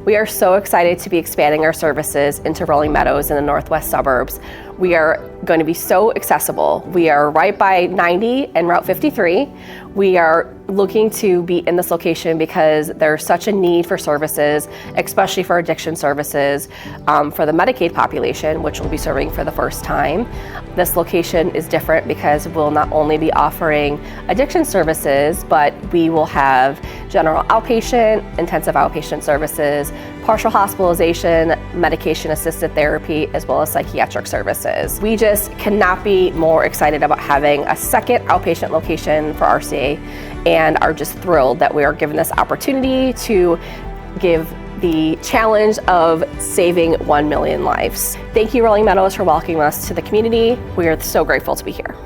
We are so excited to be expanding our services into Rolling Meadows in the northwest suburbs. We are going to be so accessible. We are right by 90 and Route 53. We are looking to be in this location because there's such a need for services, especially for addiction services, for the Medicaid population, which we'll be serving for the first time. This location is different because we'll not only be offering addiction services, but we will have general outpatient, intensive outpatient services, partial hospitalization, medication-assisted therapy, as well as psychiatric services. We just cannot be more excited about having a second outpatient location for RCA, and are just thrilled that we are given this opportunity to give the challenge of saving 1 million lives. Thank you, Rolling Meadows, for welcoming us to the community. We are so grateful to be here.